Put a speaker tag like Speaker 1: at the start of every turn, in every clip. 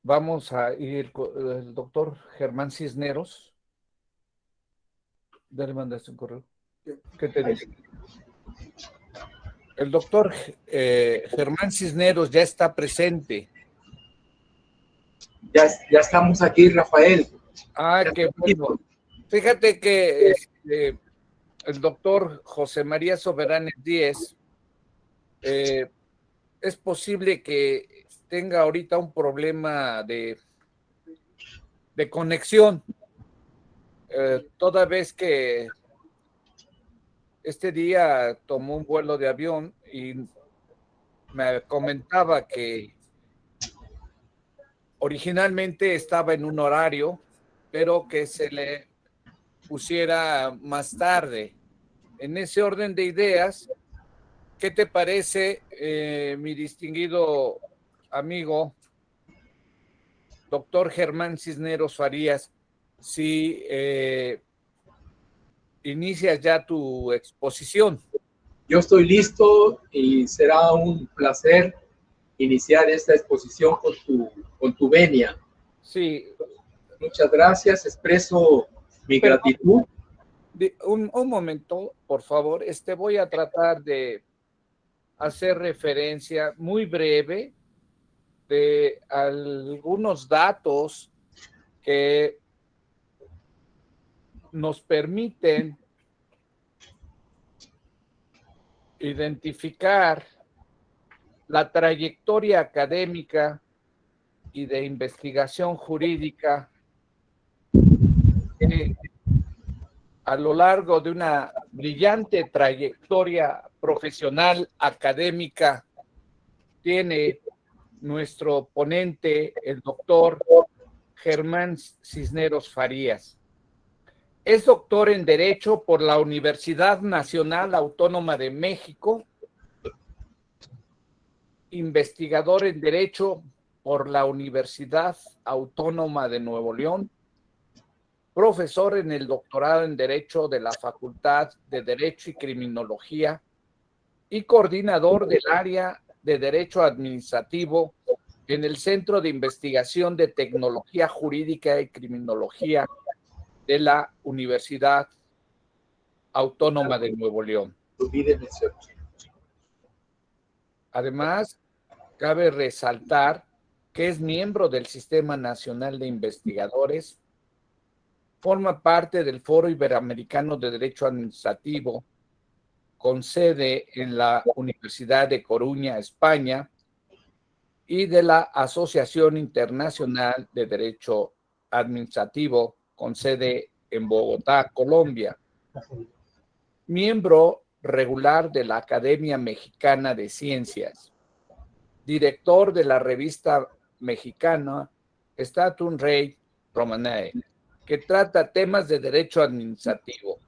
Speaker 1: vamos a ir con el doctor Germán Cisneros. Ya le mandaste un correo. ¿Qué te dice? El doctor Germán Cisneros ya está presente.
Speaker 2: Ya estamos aquí, Rafael.
Speaker 1: Ah, qué bueno. Fíjate que el doctor José María Soberanes Díez es posible que tenga ahorita un problema de conexión, toda vez que este día tomó un vuelo de avión y me comentaba que originalmente estaba en un horario, pero que se le pusiera más tarde. En ese orden de ideas, ¿qué te parece, mi distinguido amigo, doctor Germán Cisneros Farías, si inicias ya tu exposición?
Speaker 2: Yo estoy listo y será un placer iniciar esta exposición con tu venia.
Speaker 1: Sí.
Speaker 2: Muchas gracias, expreso mi
Speaker 1: Pero
Speaker 2: gratitud.
Speaker 1: un momento, por favor. Voy a tratar de hacer referencia muy breve de algunos datos que nos permiten identificar la trayectoria académica y de investigación jurídica que a lo largo de una brillante trayectoria profesional académica tiene nuestro ponente, el doctor Germán Cisneros Farías. Es doctor en Derecho por la Universidad Nacional Autónoma de México, investigador en Derecho por la Universidad Autónoma de Nuevo León, profesor en el doctorado en Derecho de la Facultad de Derecho y Criminología y coordinador del área de Derecho Administrativo en el Centro de Investigación de Tecnología Jurídica y Criminología de la Universidad Autónoma de Nuevo León. Además, cabe resaltar que es miembro del Sistema Nacional de Investigadores, forma parte del Foro Iberoamericano de Derecho Administrativo, con sede en la Universidad de Coruña, España, y de la Asociación Internacional de Derecho Administrativo, con sede en Bogotá, Colombia. Miembro regular de la Academia Mexicana de Ciencias. Director de la revista mexicana Statum Rei Romanae, que trata temas de derecho administrativo.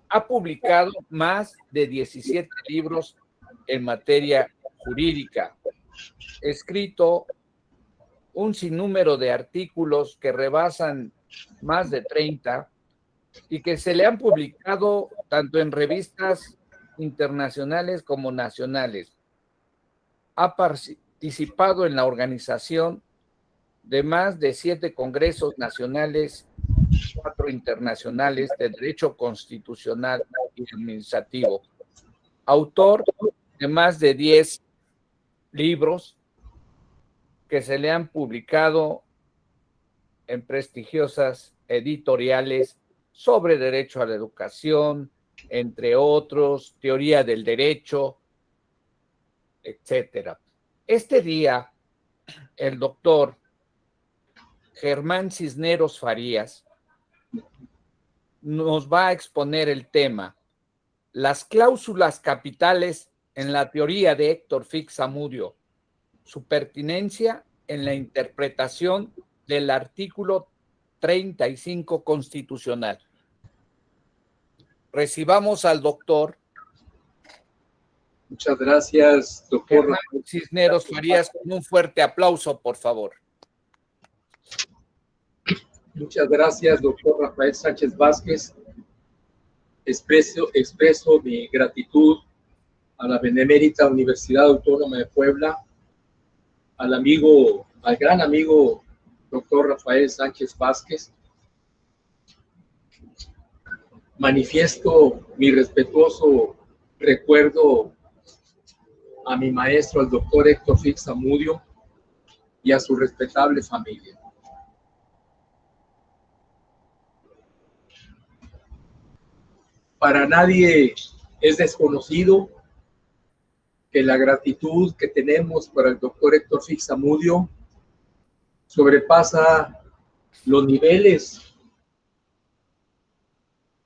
Speaker 1: Ha publicado más de 17 libros en materia jurídica, escrito un sinnúmero de artículos que rebasan más de 30 y que se le han publicado tanto en revistas internacionales como nacionales. Ha participado en la organización de más de 7 congresos nacionales, 4 internacionales de derecho constitucional y administrativo. Autor de más de 10 libros que se le han publicado en prestigiosas editoriales sobre derecho a la educación, entre otros, teoría del derecho, etcétera. Este día, el doctor Germán Cisneros Farías nos va a exponer el tema: las cláusulas capitales en la teoría de Héctor Fix Zamudio, su pertinencia en la interpretación del artículo 35 constitucional. Recibamos al doctor.
Speaker 2: Muchas gracias, doctor
Speaker 1: Germán Cisneros Farías, con un fuerte aplauso, por favor.
Speaker 2: Muchas gracias, doctor Rafael Sánchez Vázquez. Expreso mi gratitud a la Benemérita Universidad Autónoma de Puebla, al gran amigo doctor Rafael Sánchez Vázquez, manifiesto mi respetuoso recuerdo a mi maestro, al doctor Héctor Fix Zamudio, y a su respetable familia. Para nadie es desconocido que la gratitud que tenemos para el doctor Héctor Fix Zamudio sobrepasa los niveles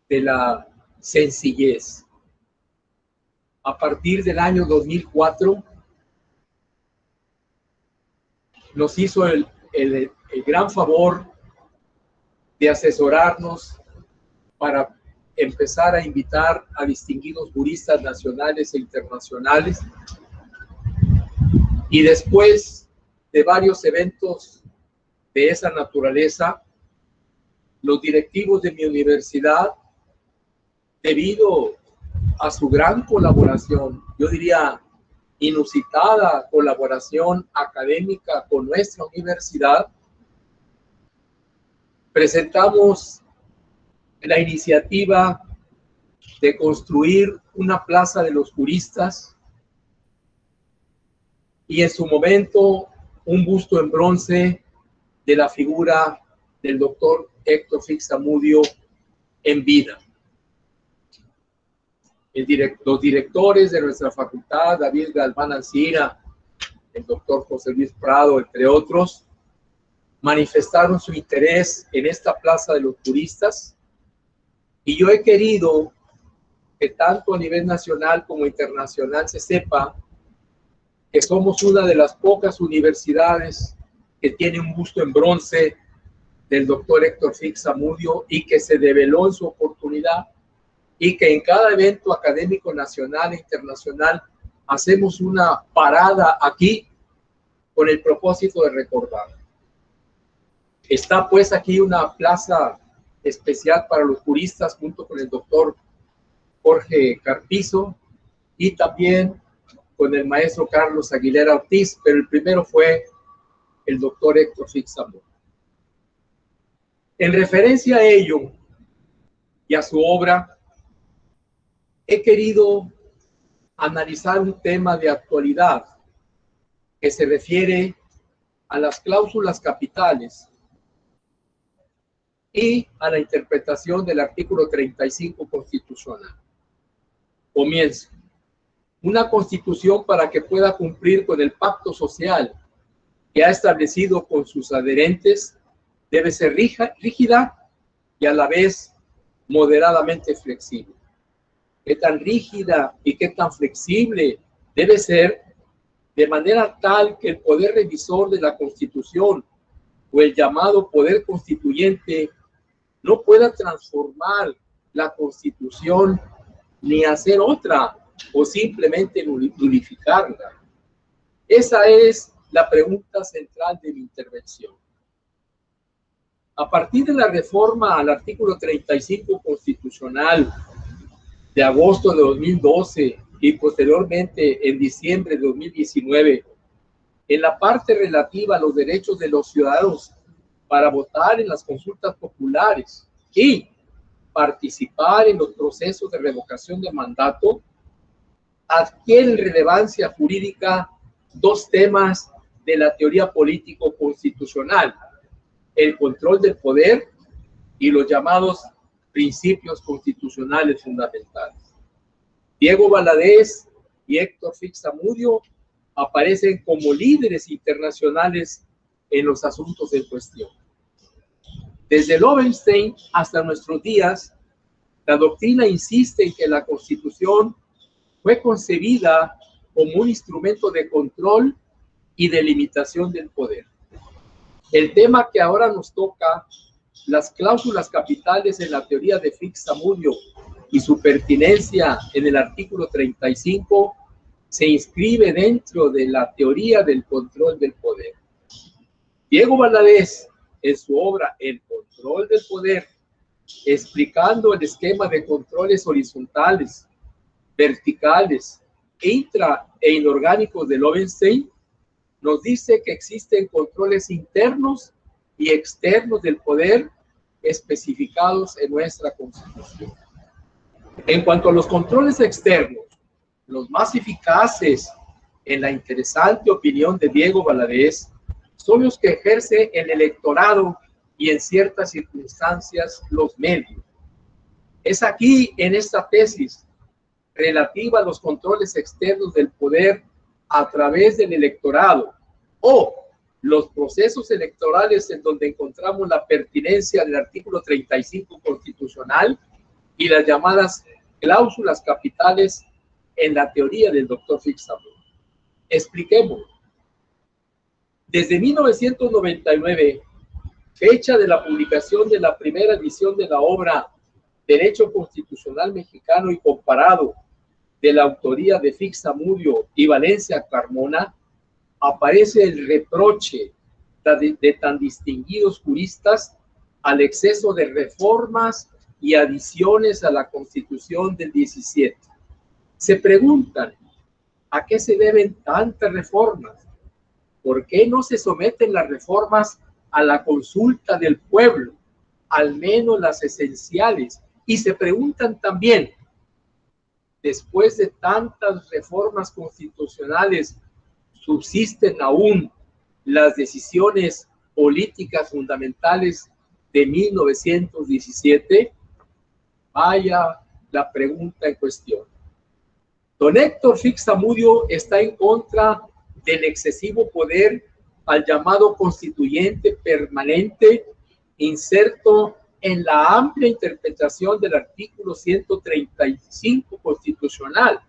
Speaker 2: de la sencillez. A partir del año 2004, nos hizo el gran favor de asesorarnos para empezar a invitar a distinguidos juristas nacionales e internacionales. Y después de varios eventos de esa naturaleza, los directivos de mi universidad, debido a su gran colaboración, yo diría inusitada colaboración académica con nuestra universidad, presentamos la iniciativa de construir una plaza de los juristas y en su momento un busto en bronce de la figura del doctor Héctor Fix Zamudio en vida. Los directores de nuestra facultad, David Galván Ancira, el doctor José Luis Prado, entre otros, manifestaron su interés en esta plaza de los juristas, y yo he querido que tanto a nivel nacional como internacional se sepa que somos una de las pocas universidades que tiene un busto en bronce del doctor Héctor Fix Zamudio y que se develó en su oportunidad, y que en cada evento académico nacional e internacional hacemos una parada aquí con el propósito de recordar. Está pues aquí una plaza especial para los juristas junto con el doctor Jorge Carpizo y también con el maestro Carlos Aguilera Ortiz, pero el primero fue el doctor Héctor Fix Zamudio. En referencia a ello y a su obra, he querido analizar un tema de actualidad que se refiere a las cláusulas capitales y a la interpretación del artículo 35 constitucional. Comienzo. Una constitución, para que pueda cumplir con el pacto social que ha establecido con sus adherentes, debe ser rígida y a la vez moderadamente flexible. ¿Qué tan rígida y qué tan flexible debe ser? De manera tal que el poder revisor de la Constitución o el llamado poder constituyente no pueda transformar la Constitución ni hacer otra o simplemente nullificarla. Esa es la pregunta central de mi intervención. A partir de la reforma al artículo 35 constitucional de agosto de 2012 y posteriormente en diciembre de 2019, en la parte relativa a los derechos de los ciudadanos para votar en las consultas populares y participar en los procesos de revocación de mandato, adquieren relevancia jurídica dos temas de la teoría político-constitucional: el control del poder y los llamados principios constitucionales fundamentales. Diego Valadez y Héctor Fix Zamudio aparecen como líderes internacionales en los asuntos en cuestión. Desde Lowenstein hasta nuestros días, la doctrina insiste en que la Constitución fue concebida como un instrumento de control y de limitación del poder. El tema que ahora nos toca, las cláusulas capitales en la teoría de Fix Zamudio y su pertinencia en el artículo 35, se inscribe dentro de la teoría del control del poder. Diego Valadez, en su obra El control del poder, explicando el esquema de controles horizontales, verticales, intra e inorgánicos de Lowenstein, nos dice que existen controles internos y externos del poder especificados en nuestra Constitución. En cuanto a los controles externos, los más eficaces, en la interesante opinión de Diego Valadez, son los que ejerce el electorado y en ciertas circunstancias los medios. Es aquí, en esta tesis relativa a los controles externos del poder a través del electorado o los procesos electorales, en donde encontramos la pertinencia del artículo 35 constitucional y las llamadas cláusulas capitales en la teoría del doctor Fix-Amodio. Expliquemos. Desde 1999, fecha de la publicación de la primera edición de la obra Derecho Constitucional Mexicano y Comparado, de la autoría de Fix-Amodio y Valencia Carmona, aparece el reproche de tan distinguidos juristas al exceso de reformas y adiciones a la Constitución del 17. Se preguntan, ¿a qué se deben tantas reformas? ¿Por qué no se someten las reformas a la consulta del pueblo, al menos las esenciales? Y se preguntan también, después de tantas reformas constitucionales, ¿subsisten aún las decisiones políticas fundamentales de 1917? Vaya la pregunta en cuestión. Don Héctor Fix-Amodio está en contra del excesivo poder al llamado constituyente permanente inserto en la amplia interpretación del artículo 135 constitucional,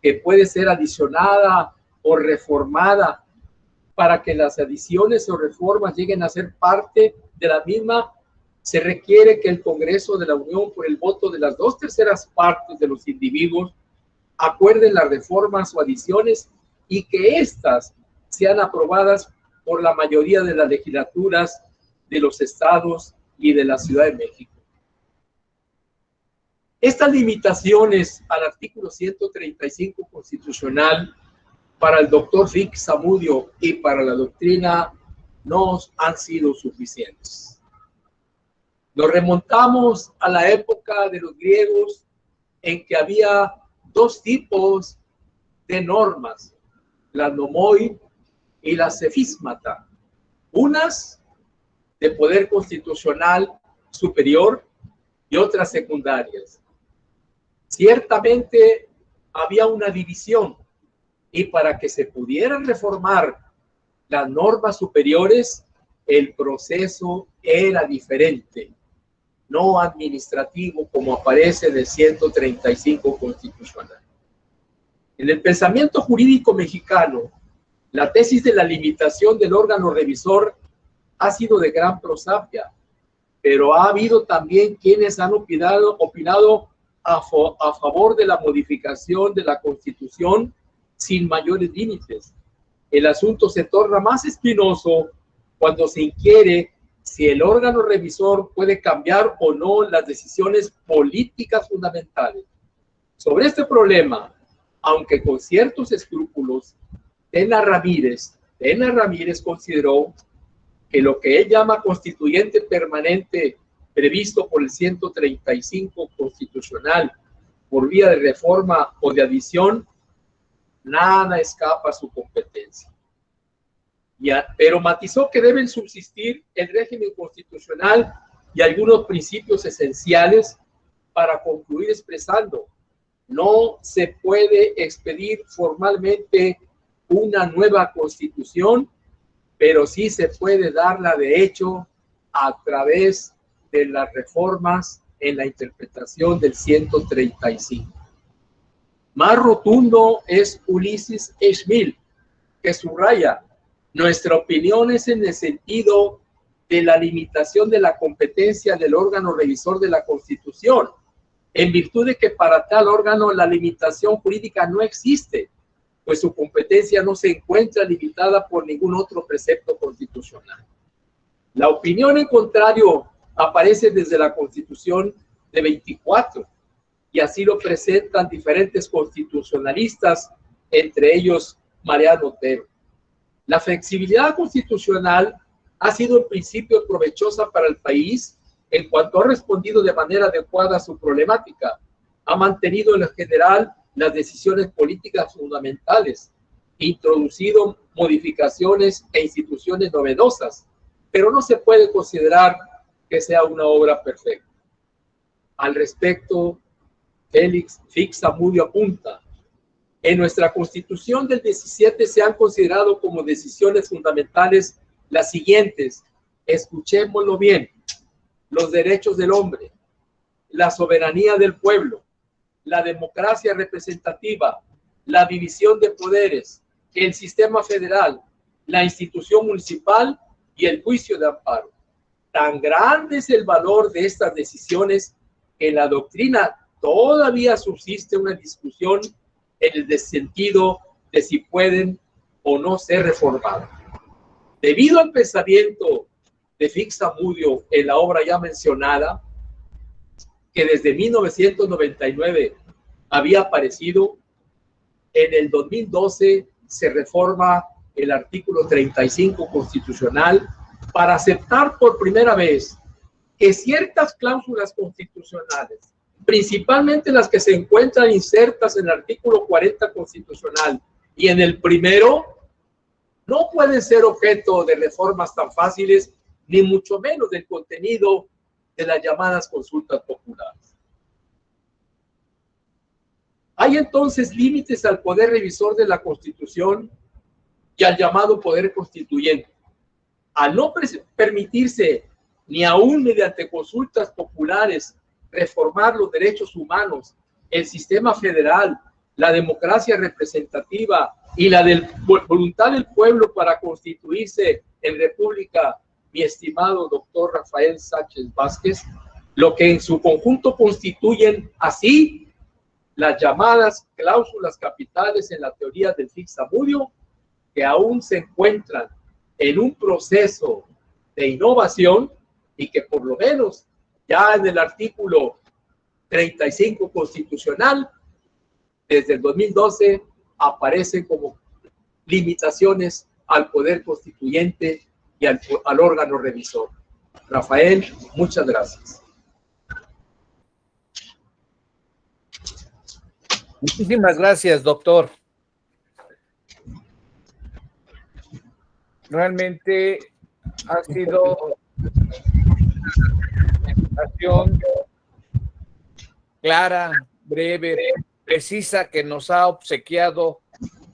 Speaker 2: que puede ser adicionada o reformada para que las adiciones o reformas lleguen a ser parte de la misma. Se requiere que el Congreso de la Unión, por el voto de las 2/3 partes de los individuos, acuerden las reformas o adiciones y que éstas sean aprobadas por la mayoría de las legislaturas de los estados y de la Ciudad de México. Estas limitaciones al artículo 135 constitucional para el doctor Fix-Amodio y para la doctrina no han sido suficientes. Nos remontamos a la época de los griegos, en que había dos tipos de normas, la nomoi y la sefismata, unas de poder constitucional superior y otras secundarias. Ciertamente había una división, y para que se pudieran reformar las normas superiores, el proceso era diferente, no administrativo como aparece en el 135 constitucional. En el pensamiento jurídico mexicano, la tesis de la limitación del órgano revisor ha sido de gran prosapia, pero ha habido también quienes han opinado a favor de la modificación de la Constitución sin mayores límites. El asunto se torna más espinoso cuando se inquiere si el órgano revisor puede cambiar o no las decisiones políticas fundamentales. Sobre este problema, aunque con ciertos escrúpulos, Tena Ramírez consideró que lo que él llama constituyente permanente previsto por el 135 constitucional por vía de reforma o de adición, nada escapa a su competencia. Pero matizó que deben subsistir el régimen constitucional y algunos principios esenciales para concluir expresando: no se puede expedir formalmente una nueva constitución, pero sí se puede darla de hecho a través de las reformas en la interpretación del 135. Más rotundo es Ulises Schmidt, que subraya: nuestra opinión es en el sentido de la limitación de la competencia del órgano revisor de la Constitución, en virtud de que para tal órgano la limitación jurídica no existe, pues su competencia no se encuentra limitada por ningún otro precepto constitucional. La opinión en contrario aparece desde la Constitución de 24, y así lo presentan diferentes constitucionalistas, entre ellos Mariano Otero. La flexibilidad constitucional ha sido en principio provechosa para el país en cuanto ha respondido de manera adecuada a su problemática. Ha mantenido en general las decisiones políticas fundamentales, introducido modificaciones e instituciones novedosas, pero no se puede considerar que sea una obra perfecta. Al respecto, Félix Zamudio apunta: en nuestra Constitución del 17 se han considerado como decisiones fundamentales las siguientes, escuchémoslo bien: los derechos del hombre, la soberanía del pueblo, la democracia representativa, la división de poderes, el sistema federal, la institución municipal y el juicio de amparo. Tan grande es el valor de estas decisiones que en la doctrina todavía subsiste una discusión en el sentido de si pueden o no ser reformadas. Debido al pensamiento de Félix Zamudio en la obra ya mencionada, que desde 1999 había aparecido, en el 2012 se reforma el artículo 35 constitucional para aceptar por primera vez que ciertas cláusulas constitucionales, principalmente las que se encuentran insertas en el artículo 40 constitucional y en el primero, no pueden ser objeto de reformas tan fáciles, ni mucho menos del contenido de las llamadas consultas populares. Hay entonces límites al poder revisor de la Constitución y al llamado poder constituyente. Al no permitirse, ni aún mediante consultas populares, reformar los derechos humanos, el sistema federal, la democracia representativa y la voluntad del pueblo para constituirse en república, mi estimado doctor Rafael Sánchez Vázquez, lo que en su conjunto constituyen así las llamadas cláusulas capitales en la teoría del Félix Zamudio, que aún se encuentran en un proceso de innovación y que por lo menos ya en el artículo 35 constitucional, desde el 2012, aparecen como limitaciones al poder constituyente y al órgano revisor. Rafael, muchas gracias.
Speaker 1: Muchísimas gracias, doctor. Realmente ha sido una presentación clara, breve, precisa que nos ha obsequiado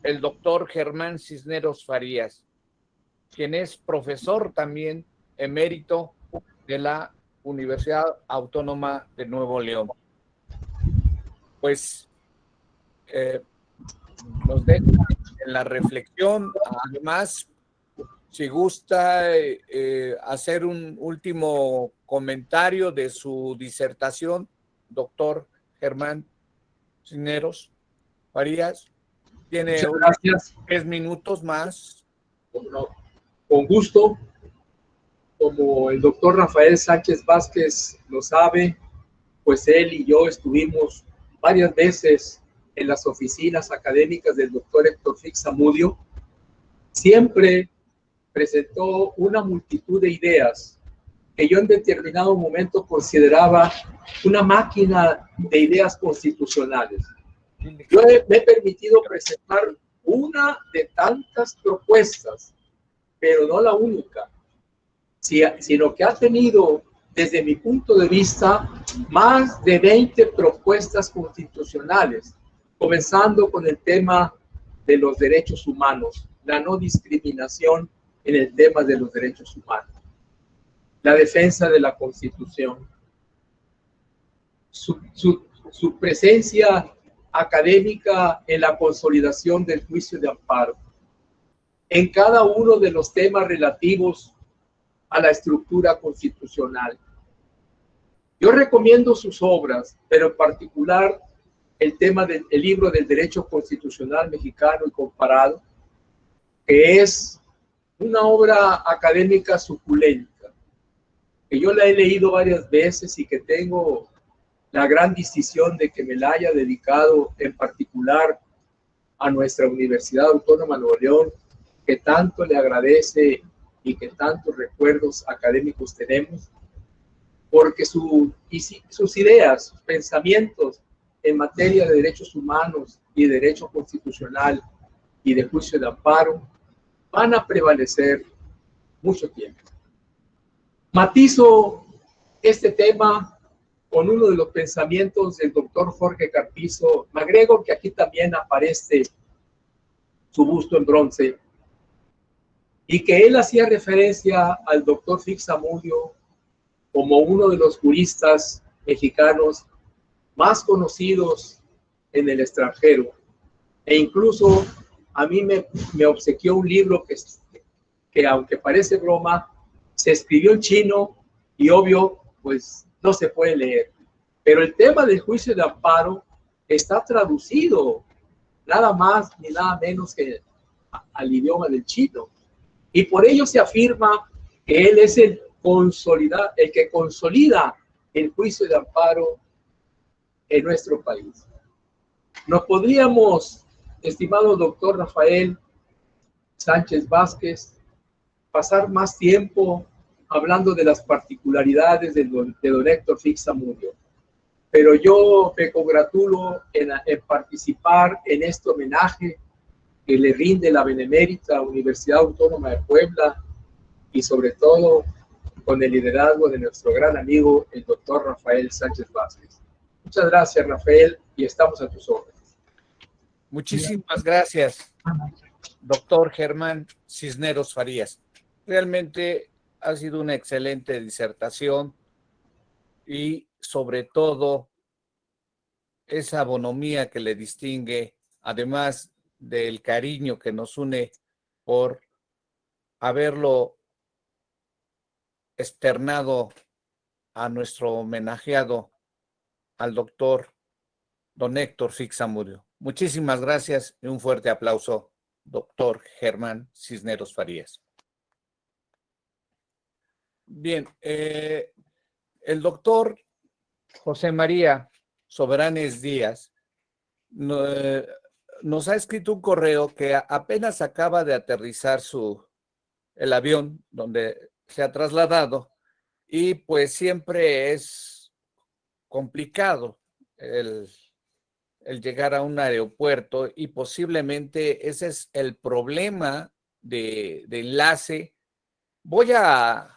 Speaker 1: el doctor Germán Cisneros Farías, quien es profesor también emérito de la Universidad Autónoma de Nuevo León. Pues nos deja en la reflexión. Además, si gusta hacer un último comentario de su disertación, doctor Germán Cisneros Farías, tiene unos 3 minutos más.
Speaker 2: Con gusto. Como el doctor Rafael Sánchez Vázquez lo sabe, pues él y yo estuvimos varias veces en las oficinas académicas del doctor Héctor Félix Zamudio. Siempre presentó una multitud de ideas que yo en determinado momento consideraba una máquina de ideas constitucionales. Yo me he permitido presentar una de tantas propuestas, pero no la única, sino que ha tenido, desde mi punto de vista, más de 20 propuestas constitucionales, comenzando con el tema de los derechos humanos, la no discriminación en el tema de los derechos humanos, la defensa de la Constitución, su presencia académica en la consolidación del juicio de amparo, en cada uno de los temas relativos a la estructura constitucional. Yo recomiendo sus obras, pero en particular el tema del libro del Derecho Constitucional Mexicano y Comparado, que es una obra académica suculenta, que yo la he leído varias veces y que tengo la gran distinción de que me la haya dedicado en particular a nuestra Universidad Autónoma de Nuevo León, que tanto le agradece y que tantos recuerdos académicos tenemos, porque sus ideas, sus pensamientos en materia de derechos humanos y derecho constitucional y de juicio de amparo van a prevalecer mucho tiempo. Matizo este tema con uno de los pensamientos del doctor Jorge Carpizo MacGregor, que aquí también aparece su busto en bronce, y que él hacía referencia al doctor Fixamudio como uno de los juristas mexicanos más conocidos en el extranjero. E incluso a mí me obsequió un libro que aunque parece broma, se escribió en chino y obvio, pues no se puede leer. Pero el tema del juicio de amparo está traducido nada más ni nada menos que al idioma del chino. Y por ello se afirma que él es el que consolida el juicio de amparo en nuestro país. Nos podríamos, estimado doctor Rafael Sánchez Vázquez, pasar más tiempo hablando de las particularidades de don Héctor Fixamudio, pero yo me congratulo en participar en este homenaje que le rinde la Benemérita Universidad Autónoma de Puebla y sobre todo con el liderazgo de nuestro gran amigo, el doctor Rafael Sánchez Vázquez. Muchas gracias, Rafael, y estamos a tus órdenes.
Speaker 1: Muchísimas gracias, doctor Germán Cisneros Farías. Realmente ha sido una excelente disertación y sobre todo esa bonomía que le distingue, además del cariño que nos une por haberlo externado a nuestro homenajeado, al doctor don Héctor Fixamudio. Muchísimas gracias y un fuerte aplauso, doctor Germán Cisneros Farías. Bien, el doctor José María Soberanes Díaz nos ha escrito un correo que apenas acaba de aterrizar el avión donde se ha trasladado y pues siempre es complicado el llegar a un aeropuerto y posiblemente ese es el problema de enlace. Voy a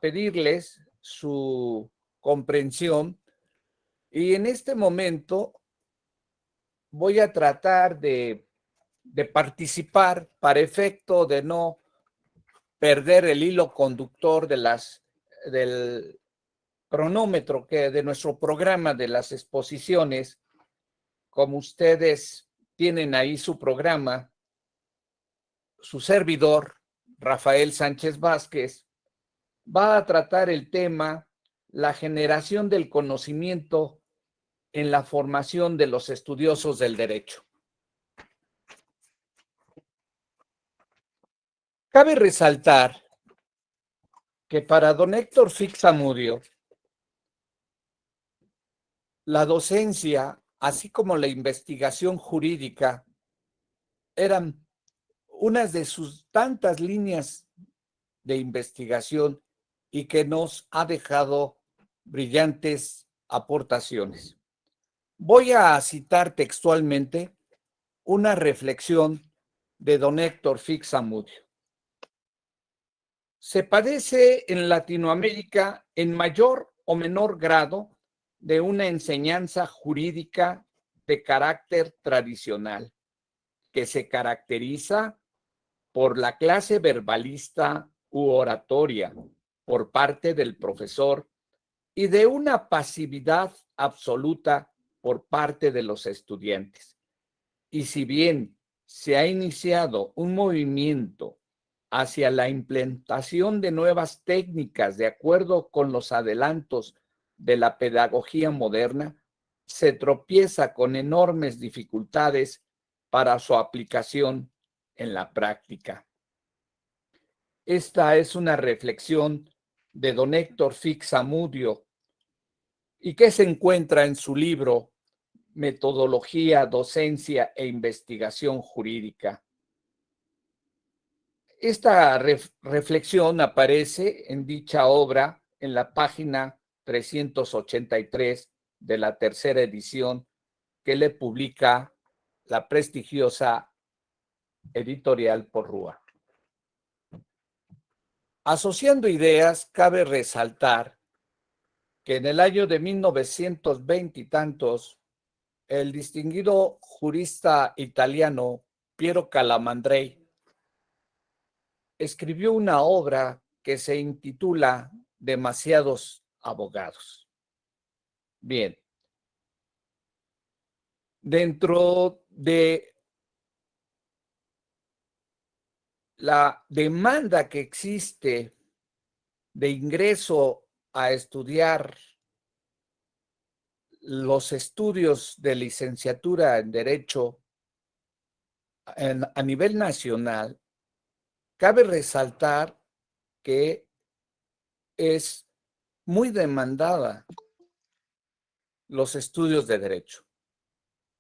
Speaker 1: pedirles su comprensión y en este momento voy a tratar de participar para efecto de no perder el hilo conductor del cronómetro de nuestro programa de las exposiciones. Como ustedes tienen ahí su programa, su servidor, Rafael Sánchez Vázquez, va a tratar el tema la generación del conocimiento en la formación de los estudiosos del derecho. Cabe resaltar que para don Héctor Fixamudio, la docencia, así como la investigación jurídica, eran unas de sus tantas líneas de investigación y que nos ha dejado brillantes aportaciones. Voy a citar textualmente una reflexión de don Héctor Fixamudio. Se padece en Latinoamérica en mayor o menor grado de una enseñanza jurídica de carácter tradicional, que se caracteriza por la clase verbalista u oratoria por parte del profesor y de una pasividad absoluta por parte de los estudiantes. Y si bien se ha iniciado un movimiento hacia la implementación de nuevas técnicas de acuerdo con los adelantos de la pedagogía moderna, se tropieza con enormes dificultades para su aplicación en la práctica. Esta es una reflexión de don Héctor Fixamudio y que se encuentra en su libro Metodología, Docencia e Investigación Jurídica. Esta reflexión aparece en dicha obra en la página 383 de la tercera edición que le publica la prestigiosa editorial Porrúa. Asociando ideas, cabe resaltar que en el año de 1920 y tantos, el distinguido jurista italiano Piero Calamandrei escribió una obra que se intitula Demasiados abogados. Bien, dentro de la demanda que existe de ingreso a estudiar los estudios de licenciatura en Derecho a nivel nacional, cabe resaltar que es muy demandada los estudios de Derecho.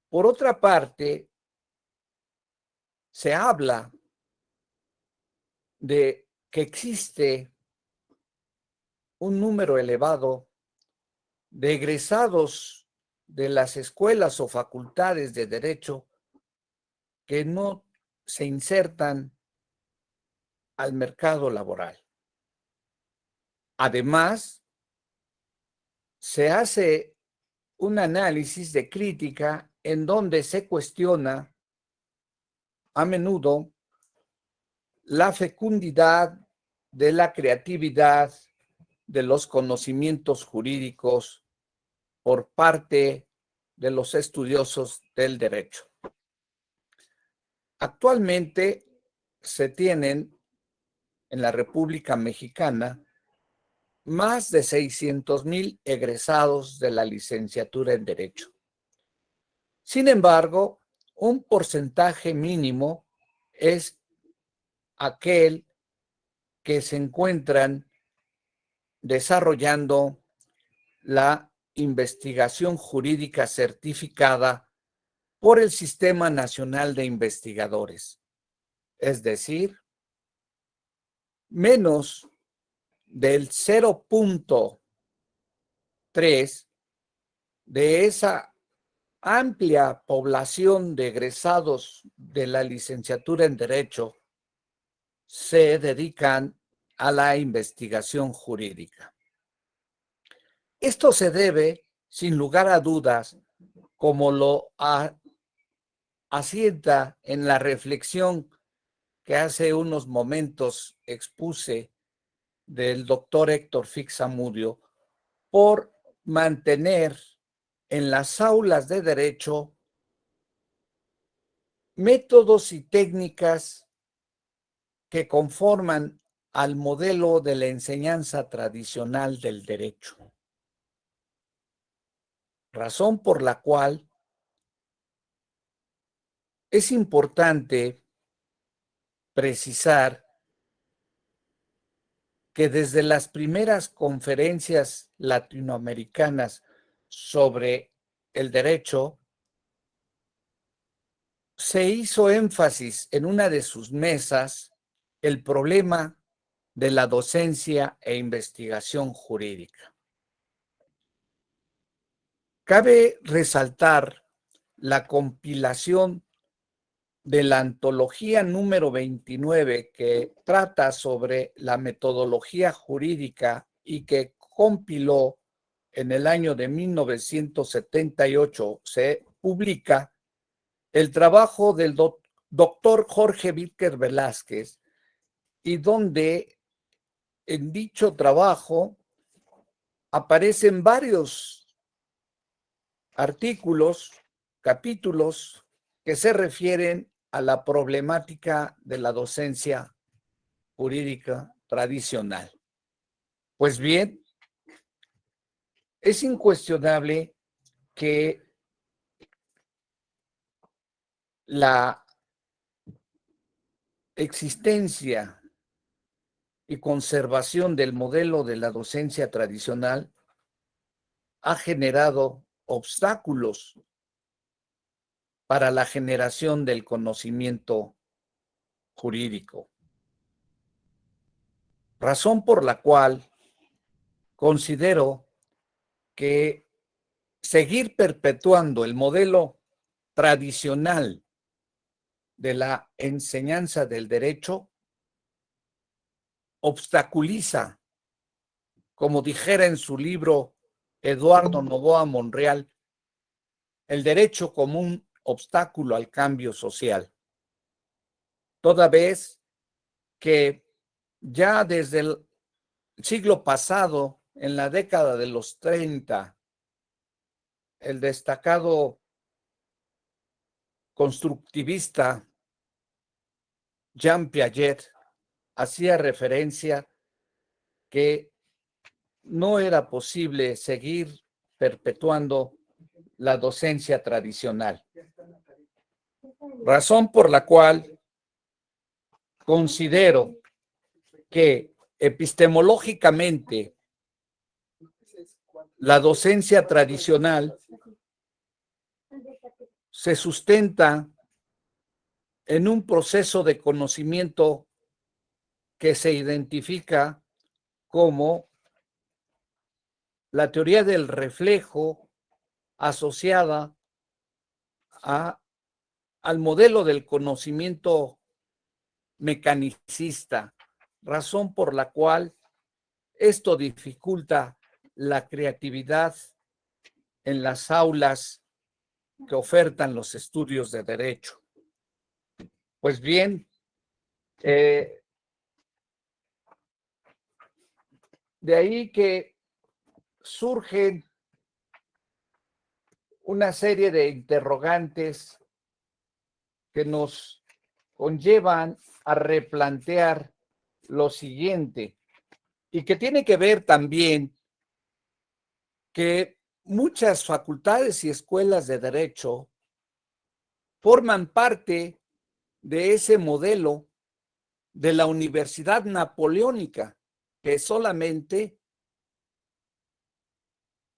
Speaker 1: Por otra parte, se habla de que existe un número elevado de egresados de las escuelas o facultades de Derecho que no se insertan al mercado laboral. Además, se hace un análisis de crítica en donde se cuestiona a menudo la fecundidad de la creatividad de los conocimientos jurídicos por parte de los estudiosos del derecho. Actualmente se tienen en la República Mexicana más de 600,000 egresados de la licenciatura en Derecho. Sin embargo, un porcentaje mínimo es aquel que se encuentran desarrollando la investigación jurídica certificada por el Sistema Nacional de Investigadores, es decir, menos del 0.3 de esa amplia población de egresados de la licenciatura en Derecho se dedican a la investigación jurídica. Esto se debe, sin lugar a dudas, como lo asienta en la reflexión que hace unos momentos expuse del doctor Héctor Fix-Amudio, por mantener en las aulas de derecho métodos y técnicas que conforman al modelo de la enseñanza tradicional del derecho. Razón por la cual es importante precisar que desde las primeras conferencias latinoamericanas sobre el derecho, se hizo énfasis en una de sus mesas el problema de la docencia e investigación jurídica. Cabe resaltar la compilación de la antología número 29 que trata sobre la metodología jurídica y que compiló en el año de 1978, se publica el trabajo del doctor Jorge Víquer Velázquez, y donde en dicho trabajo aparecen varios artículos, capítulos que se refieren a la problemática de la docencia jurídica tradicional. Pues bien, es incuestionable que la existencia y conservación del modelo de la docencia tradicional ha generado obstáculos para la generación del conocimiento jurídico. razón por la cual considero que seguir perpetuando el modelo tradicional de la enseñanza del derecho obstaculiza, como dijera en su libro Eduardo Novoa Monreal, el derecho como un obstáculo al cambio social, toda vez que ya desde el siglo pasado, en la década de los 30, el destacado constructivista Jean Piaget hacía referencia que no era posible seguir perpetuando la docencia tradicional, razón por la cual considero que epistemológicamente la docencia tradicional se sustenta en un proceso de conocimiento que se identifica como la teoría del reflejo asociada al modelo del conocimiento mecanicista, razón por la cual esto dificulta la creatividad en las aulas que ofertan los estudios de derecho. Pues bien, de ahí que surgen una serie de interrogantes que nos conllevan a replantear lo siguiente, y que tiene que ver también que muchas facultades y escuelas de derecho forman parte de ese modelo de la Universidad Napoleónica, que solamente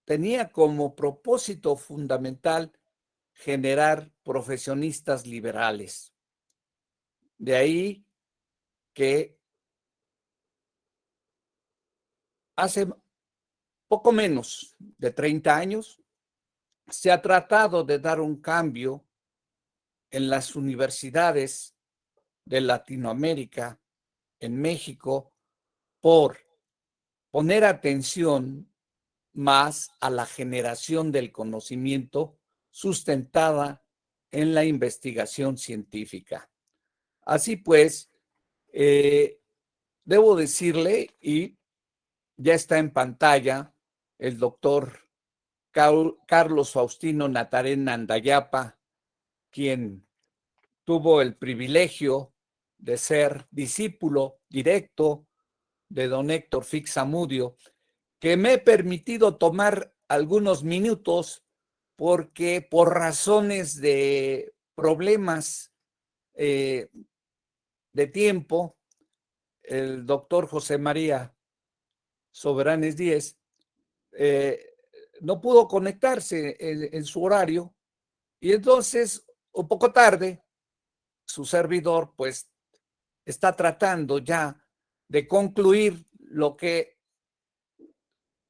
Speaker 1: tenía como propósito fundamental generar profesionistas liberales. De ahí que hace poco menos de 30 años se ha tratado de dar un cambio en las universidades de Latinoamérica, en México, por poner atención más a la generación del conocimiento sustentada en la investigación científica. Así pues, debo decirle, y ya está en pantalla, el doctor Carlos Faustino Natarén Nandayapa, quien tuvo el privilegio de ser discípulo directo de don Héctor Fix-Amudio, que me he permitido tomar algunos minutos porque por razones de problemas de tiempo, el doctor José María Soberanes Díez no pudo conectarse en su horario, y entonces, un poco tarde, su servidor pues está tratando ya de concluir lo que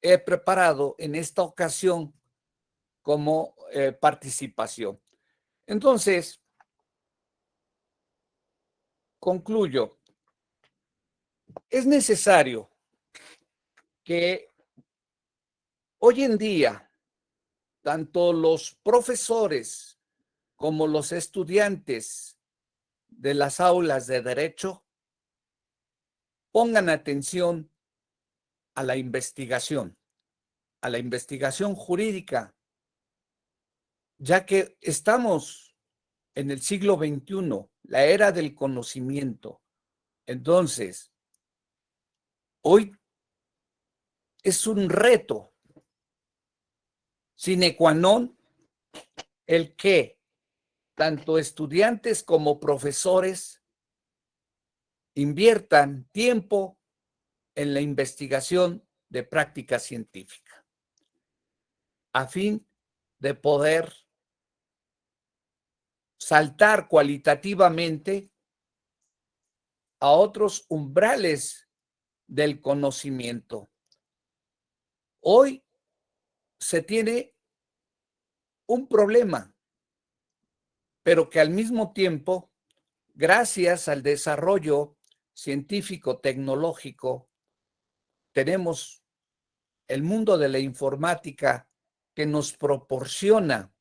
Speaker 1: he preparado en esta ocasión como participación. Entonces, concluyo. Es necesario que hoy en día tanto los profesores como los estudiantes de las aulas de derecho pongan atención a la investigación jurídica, ya que estamos en el siglo XXI, la era del conocimiento. Entonces, hoy es un reto sine qua non el que tanto estudiantes como profesores inviertan tiempo en la investigación de práctica científica, a fin de poder saltar cualitativamente a otros umbrales del conocimiento. Hoy se tiene un problema, pero que al mismo tiempo, gracias al desarrollo científico-tecnológico, tenemos el mundo de la informática que nos proporciona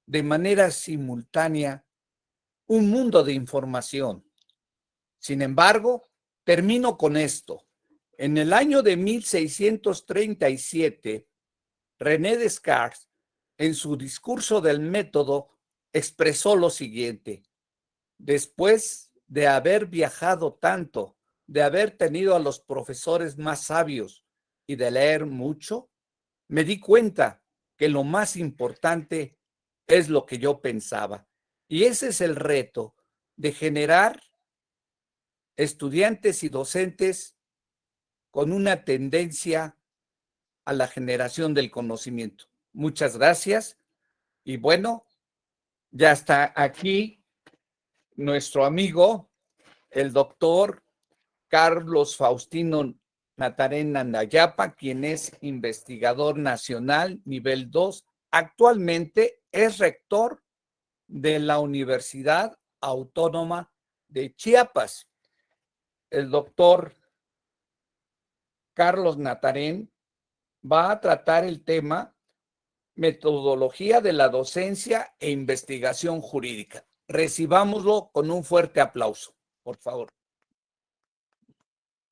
Speaker 1: de manera simultánea un mundo de información. Sin embargo, termino con esto. En el año de 1637, René Descartes, en su discurso del método, expresó lo siguiente: después de haber viajado tanto, de haber tenido a los profesores más sabios y de leer mucho, me di cuenta que lo más importante es lo que yo pensaba. Y ese es el reto de generar estudiantes y docentes con una tendencia a la generación del conocimiento. Muchas gracias. Y bueno, ya está aquí nuestro amigo, el doctor Carlos Faustino Natarén Nandayapa, quien es investigador nacional nivel 2. Actualmente es rector de la Universidad Autónoma de Chiapas. El doctor Carlos Natarén va a tratar el tema metodología de la docencia e investigación jurídica. Recibámoslo con un fuerte aplauso, por favor.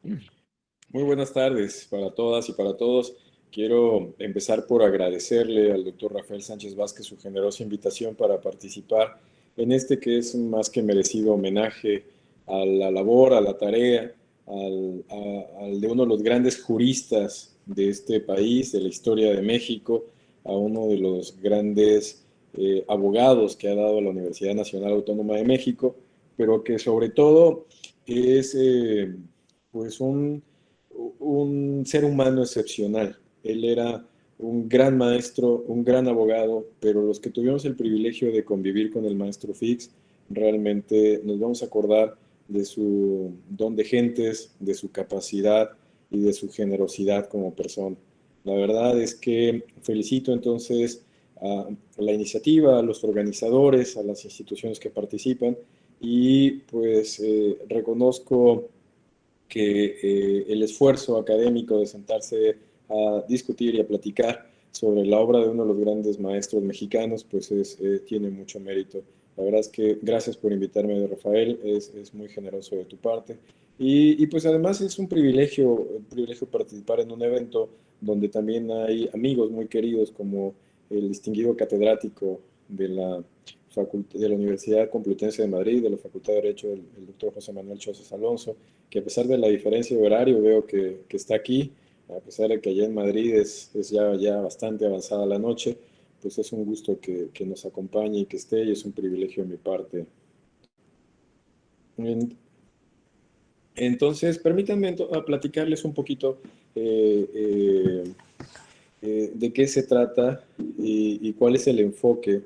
Speaker 3: Muy buenas tardes para todas y para todos. Quiero empezar por agradecerle al doctor Rafael Sánchez Vázquez su generosa invitación para participar en este que es un más que merecido homenaje a la labor, a la tarea, al de uno de los grandes juristas de este país, de la historia de México, a uno de los grandes abogados que ha dado la Universidad Nacional Autónoma de México, pero que sobre todo es pues un ser humano excepcional. Él era un gran maestro, un gran abogado, pero los que tuvimos el privilegio de convivir con el maestro Fix, realmente nos vamos a acordar de su don de gentes, de su capacidad y de su generosidad como persona. La verdad es que felicito entonces a la iniciativa, a los organizadores, a las instituciones que participan y pues reconozco que el esfuerzo académico de sentarse a discutir y a platicar sobre la obra de uno de los grandes maestros mexicanos, pues tiene mucho mérito. La verdad es que gracias por invitarme, Rafael, es muy generoso de tu parte. Y pues además es un privilegio participar en un evento donde también hay amigos muy queridos como el distinguido catedrático de de la Universidad Complutense de Madrid, de la Facultad de Derecho, el doctor José Manuel Chozas Alonso, que a pesar de la diferencia de horario veo que está aquí, a pesar de que allá en Madrid es ya bastante avanzada la noche, pues es un gusto que nos acompañe y que esté, y es un privilegio de mi parte. Entonces, permítanme platicarles un poquito de qué se trata y cuál es el enfoque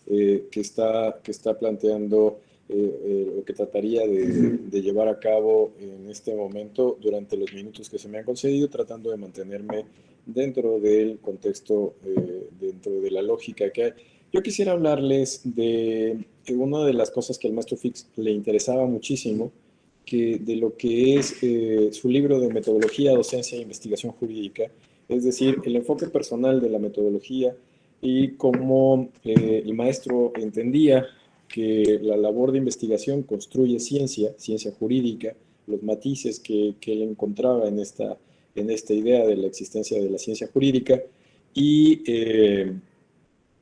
Speaker 3: que está planteando o que trataría de llevar a cabo en este momento durante los minutos que se me han concedido, tratando de mantenerme dentro del contexto, dentro de la lógica que hay. Yo quisiera hablarles de una de las cosas que al maestro Fix le interesaba muchísimo, de lo que es su libro de metodología, docencia e investigación jurídica, es decir, el enfoque personal de la metodología y cómo el maestro entendía que la labor de investigación construye ciencia jurídica, los matices que él encontraba en esta idea de la existencia de la ciencia jurídica y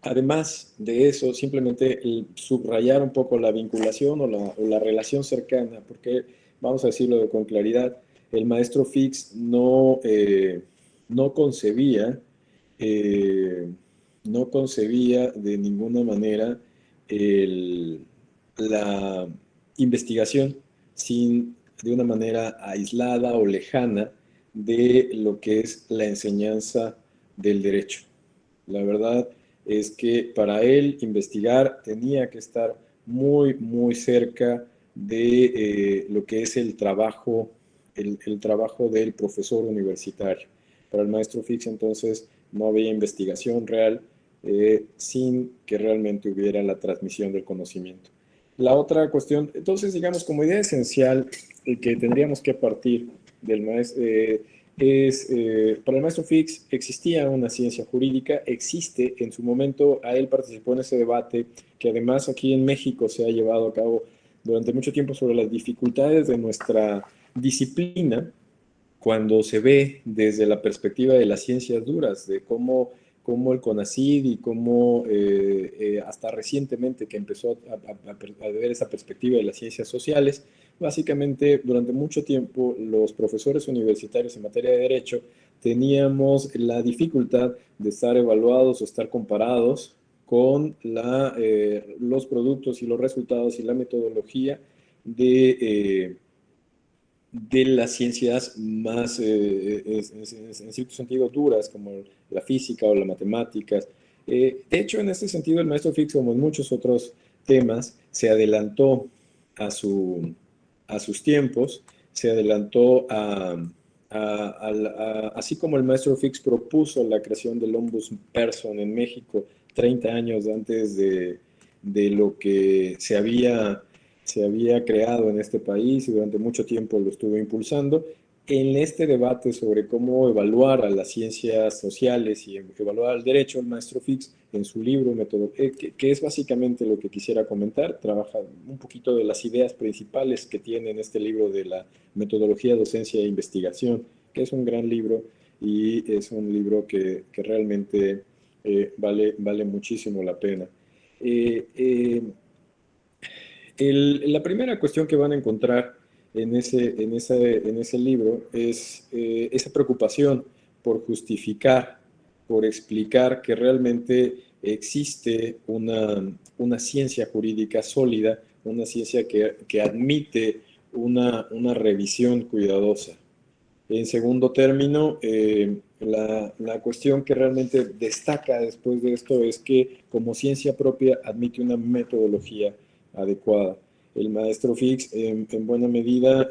Speaker 3: además de eso, simplemente subrayar un poco la vinculación o la relación cercana, porque vamos a decirlo con claridad, el maestro Fix no concebía de ninguna manera la investigación de una manera aislada o lejana de lo que es la enseñanza del derecho. La verdad es que para él investigar tenía que estar muy, muy cerca de lo que es el trabajo el trabajo del profesor universitario. Para el maestro Fix, entonces, no había investigación real sin que realmente hubiera la transmisión del conocimiento. La otra cuestión, entonces, digamos, como idea esencial que tendríamos que partir del maestro, para el maestro Fix existía una ciencia jurídica, existe, en su momento a él participó en ese debate que además aquí en México se ha llevado a cabo durante mucho tiempo sobre las dificultades de nuestra disciplina cuando se ve desde la perspectiva de las ciencias duras, de cómo el CONACYT y cómo hasta recientemente que empezó a ver esa perspectiva de las ciencias sociales, básicamente durante mucho tiempo los profesores universitarios en materia de derecho teníamos la dificultad de estar evaluados o estar comparados con los productos y los resultados y la metodología de las ciencias más, en cierto sentido, duras, como la física o las matemáticas. De hecho, en este sentido, el maestro Fix, como en muchos otros temas, se adelantó a sus tiempos, se adelantó así como el maestro Fix propuso la creación del Ombudsperson en México 30 años antes de lo que se había creado en este país y durante mucho tiempo lo estuvo impulsando. En este debate sobre cómo evaluar a las ciencias sociales y evaluar al derecho, el maestro Fix, en su libro, que es básicamente lo que quisiera comentar, trabaja un poquito de las ideas principales que tiene en este libro de la metodología, docencia e investigación, que es un gran libro y es un libro que realmente vale muchísimo la pena. La primera cuestión que van a encontrar en ese libro es esa preocupación por justificar, por explicar que realmente existe una ciencia jurídica sólida, una ciencia que admite una revisión cuidadosa. En segundo término, la cuestión que realmente destaca después de esto es que como ciencia propia admite una metodología adecuada. El maestro Fix, en buena medida,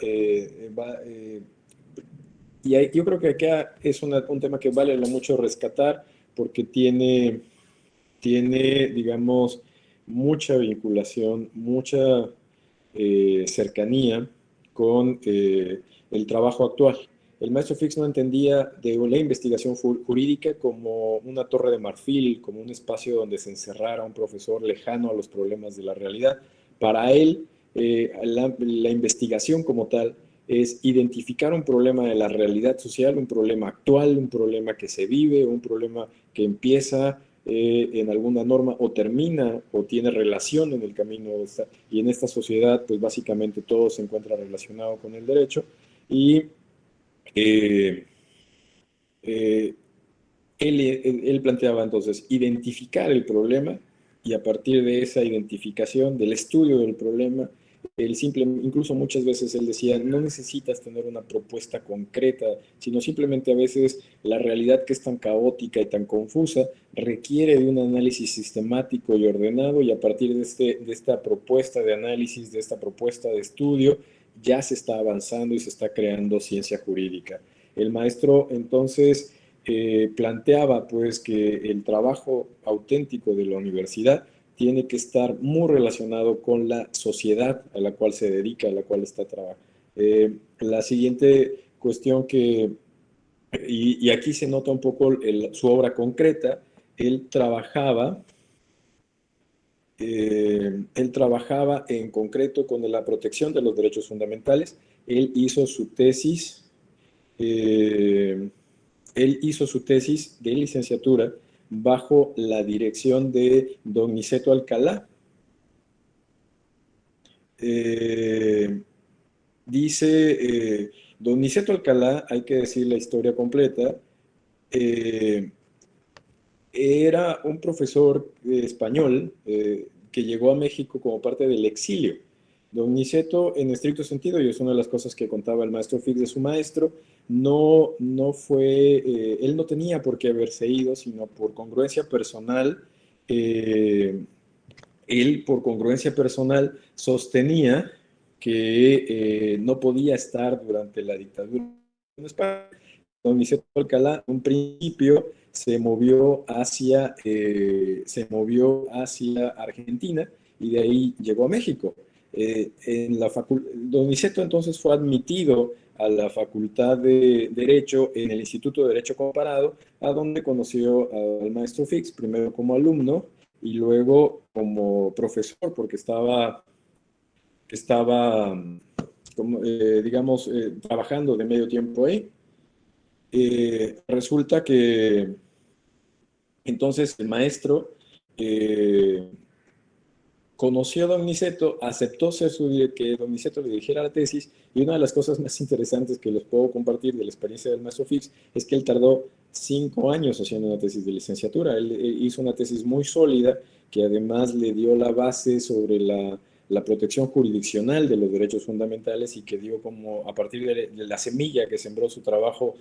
Speaker 3: yo creo que acá es un tema que vale mucho rescatar porque tiene, digamos, mucha vinculación, mucha cercanía con el trabajo actual. El maestro Fix no entendía de la investigación jurídica como una torre de marfil, como un espacio donde se encerrara un profesor lejano a los problemas de la realidad. Para él, la investigación como tal es identificar un problema de la realidad social, un problema actual, un problema que se vive, un problema que empieza en alguna norma o termina o tiene relación en el camino y en esta sociedad pues básicamente todo se encuentra relacionado con el derecho y eh, eh, él planteaba entonces identificar el problema y a partir de esa identificación, del estudio del problema, incluso muchas veces él decía, no necesitas tener una propuesta concreta, sino simplemente a veces la realidad que es tan caótica y tan confusa requiere de un análisis sistemático y ordenado y a partir de esta propuesta de análisis, de esta propuesta de estudio, ya se está avanzando y se está creando ciencia jurídica. El maestro entonces planteaba pues que el trabajo auténtico de la universidad tiene que estar muy relacionado con la sociedad a la cual se dedica, a la cual está trabajando. La siguiente cuestión y aquí se nota un poco su obra concreta, él trabajaba en concreto con la protección de los derechos fundamentales. Él hizo su tesis de licenciatura bajo la dirección de don Niceto Alcalá. Don Niceto Alcalá, hay que decir la historia completa, era un profesor español que llegó a México como parte del exilio. Don Niceto, en estricto sentido, y es una de las cosas que contaba el maestro Fix de su maestro, él no tenía por qué haberse ido, sino por congruencia personal, él por congruencia personal sostenía que no podía estar durante la dictadura en España. Don Niceto Alcalá, en un principio, se movió hacia Argentina y de ahí llegó a México. Don Niceto entonces fue admitido a la Facultad de Derecho en el Instituto de Derecho Comparado, a donde conoció al maestro Fix, primero como alumno y luego como profesor, porque estaba como, digamos, trabajando de medio tiempo ahí. Resulta que entonces el maestro conoció a don Niceto, aceptó que don Niceto le dirigiera la tesis, y una de las cosas más interesantes que les puedo compartir de la experiencia del maestro Fix es que él tardó 5 años haciendo una tesis de licenciatura. Él hizo una tesis muy sólida que además le dio la base sobre la protección jurisdiccional de los derechos fundamentales, y que dio como a partir de la semilla que sembró su trabajo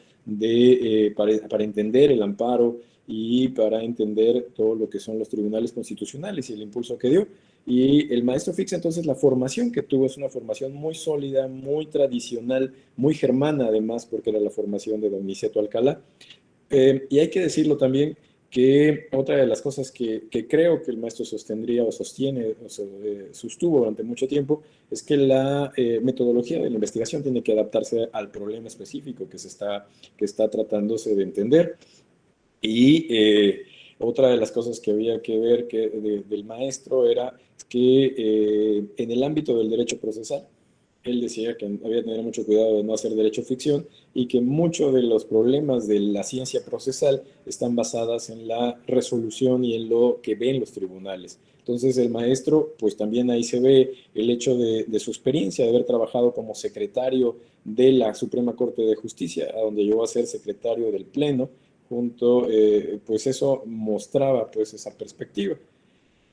Speaker 3: para entender el amparo y para entender todo lo que son los tribunales constitucionales y el impulso que dio. Y el maestro Fix, entonces, la formación que tuvo es una formación muy sólida, muy tradicional, muy germana además, porque era la formación de don Niceto Alcalá. Y hay que decirlo también que otra de las cosas que creo que el maestro sostendría o sostiene o sostuvo durante mucho tiempo es que la metodología de la investigación tiene que adaptarse al problema específico que está tratándose de entender. Y otra de las cosas que había que ver del maestro era que en el ámbito del derecho procesal, él decía que había que tener mucho cuidado de no hacer derecho ficción, y que muchos de los problemas de la ciencia procesal están basadas en la resolución y en lo que ven los tribunales. Entonces el maestro, pues también ahí se ve el hecho de su experiencia, de haber trabajado como secretario de la Suprema Corte de Justicia, a donde llegó a ser secretario del Pleno, pues eso mostraba pues esa perspectiva.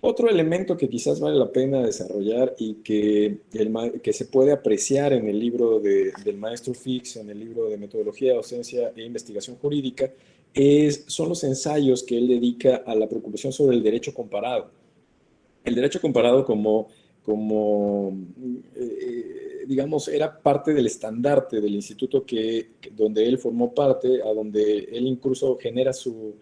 Speaker 3: Otro elemento que quizás vale la pena desarrollar y que se puede apreciar en el libro del maestro Fix, en el libro de Metodología, Docencia e Investigación Jurídica, son los ensayos que él dedica a la preocupación sobre el derecho comparado. El derecho comparado digamos, era parte del estandarte del instituto donde él formó parte, a donde él incluso genera su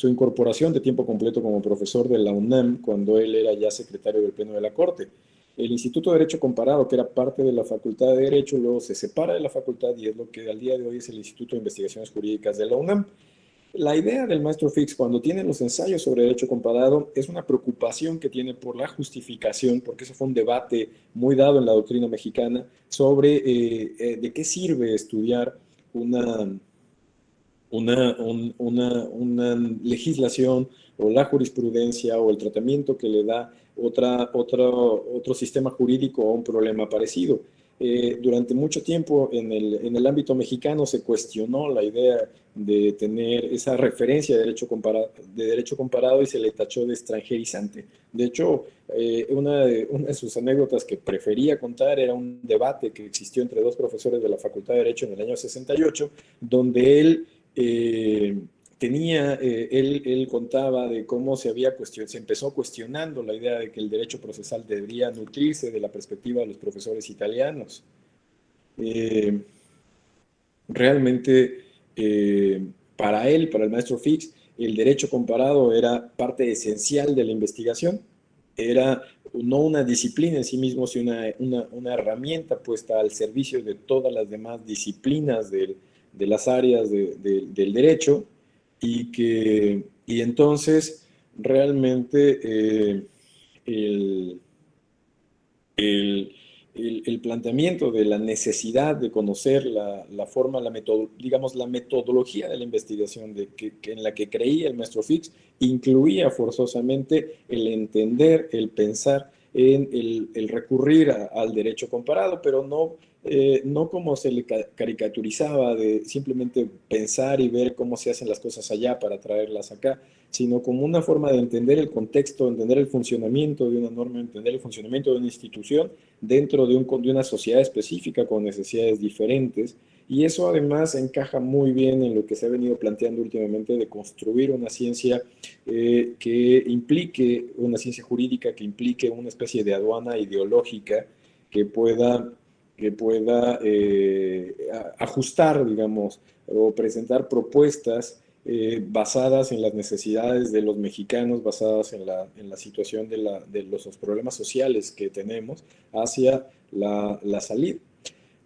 Speaker 3: incorporación de tiempo completo como profesor de la UNAM cuando él era ya secretario del Pleno de la Corte. El Instituto de Derecho Comparado, que era parte de la Facultad de Derecho, luego se separa de la facultad y es lo que al día de hoy es el Instituto de Investigaciones Jurídicas de la UNAM. La idea del maestro Fix, cuando tiene los ensayos sobre derecho comparado, es una preocupación que tiene por la justificación, porque eso fue un debate muy dado en la doctrina mexicana sobre de qué sirve estudiar una legislación o la jurisprudencia o el tratamiento que le da otro sistema jurídico a un problema parecido. Durante mucho tiempo en el ámbito mexicano se cuestionó la idea de tener esa referencia de derecho comparado y se le tachó de extranjerizante. De hecho, una de sus anécdotas que prefería contar era un debate que existió entre dos profesores de la Facultad de Derecho en el año 68, donde él él contaba de cómo se empezó cuestionando la idea de que el derecho procesal debería nutrirse de la perspectiva de los profesores italianos. Realmente, para el maestro Fix, el derecho comparado era parte esencial de la investigación, era no una disciplina en sí mismo, sino una herramienta puesta al servicio de todas las demás disciplinas de las áreas del derecho, y entonces realmente el, el planteamiento de la necesidad de conocer digamos, la metodología de la investigación en la que creía el maestro Fix, incluía forzosamente el entender, el pensar en el recurrir al derecho comparado, pero no como se le caricaturizaba de simplemente pensar y ver cómo se hacen las cosas allá para traerlas acá, sino como una forma de entender el contexto, entender el funcionamiento de una norma, entender el funcionamiento de una institución dentro de una sociedad específica con necesidades diferentes. Y eso además encaja muy bien en lo que se ha venido planteando últimamente de construir una ciencia que implique, una ciencia jurídica que implique una especie de aduana ideológica que pueda ajustar, digamos, o presentar propuestas basadas en las necesidades de los mexicanos, basadas en la situación de los problemas sociales que tenemos hacia la salida.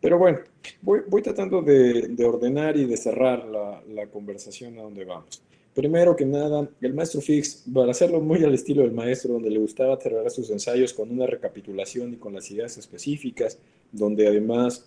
Speaker 3: Pero bueno, voy tratando de ordenar y de cerrar la conversación a donde vamos. Primero que nada, el maestro Fix, para hacerlo muy al estilo del maestro, donde le gustaba cerrar sus ensayos con una recapitulación y con las ideas específicas, donde además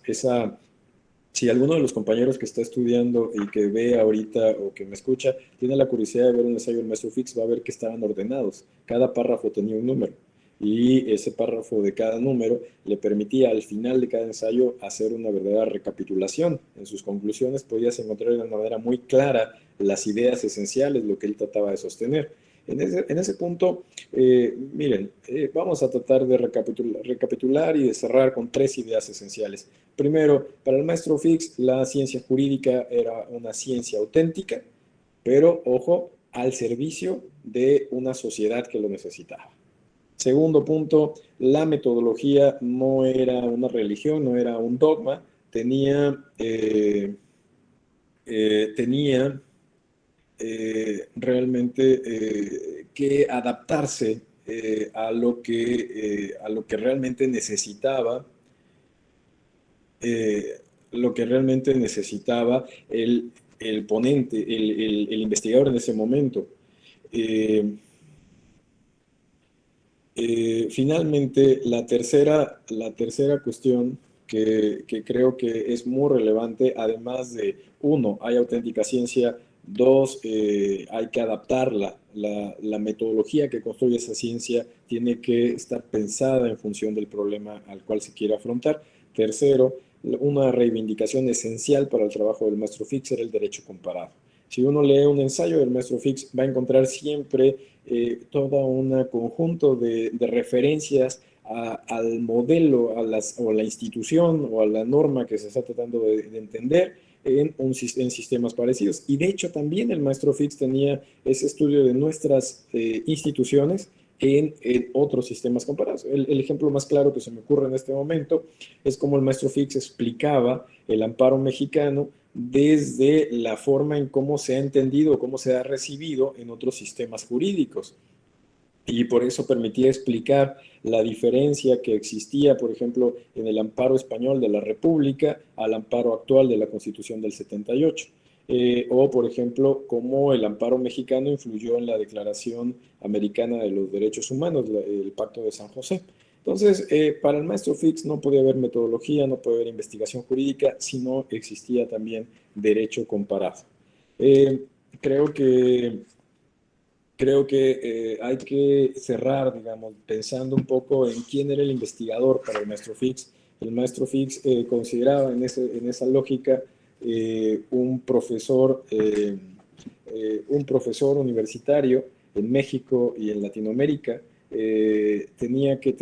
Speaker 3: si alguno de los compañeros que está estudiando y que ve ahorita o que me escucha tiene la curiosidad de ver un ensayo del maestro Fix, va a ver que estaban ordenados. Cada párrafo tenía un número y ese párrafo de cada número le permitía al final de cada ensayo hacer una verdadera recapitulación. En sus conclusiones podías encontrar de una manera muy clara las ideas esenciales, lo que él trataba de sostener. En ese punto, miren, vamos a tratar de recapitular y de cerrar con 3 ideas esenciales. Primero, para el maestro Fix, la ciencia jurídica era una ciencia auténtica, pero, ojo, al servicio de una sociedad que lo necesitaba. Segundo punto, la metodología no era una religión, no era un dogma, tenía realmente que adaptarse a lo que realmente necesitaba, el ponente, el investigador en ese momento. Finalmente, la tercera cuestión que creo que es muy relevante, además de, uno, hay auténtica ciencia, dos, hay que adaptarla. La metodología que construye esa ciencia tiene que estar pensada en función del problema al cual se quiere afrontar. Tercero, una reivindicación esencial para el trabajo del maestro Fix era el derecho comparado. Si uno lee un ensayo del maestro Fix, va a encontrar siempre todo un conjunto de referencias al modelo, o a la institución o a la norma que se está tratando de entender en sistemas parecidos. Y de hecho también el maestro Fix tenía ese estudio de nuestras instituciones en otros sistemas comparados. El ejemplo más claro que se me ocurre en este momento es cómo el maestro Fix explicaba el amparo mexicano desde la forma en cómo se ha entendido, cómo se ha recibido en otros sistemas jurídicos. Y por eso permitía explicar la diferencia que existía, por ejemplo, en el amparo español de la República al amparo actual de la Constitución del 78. O, por ejemplo, cómo el amparo mexicano influyó en la Declaración Americana de los Derechos Humanos, el Pacto de San José. Entonces, para el maestro Fix no podía haber metodología, no podía haber investigación jurídica, sino existía también derecho comparado. Creo que hay que cerrar, digamos, pensando un poco en quién era el investigador para el maestro Fix. El maestro Fix consideraba en esa lógica un profesor universitario en México y en Latinoamérica. Tenía que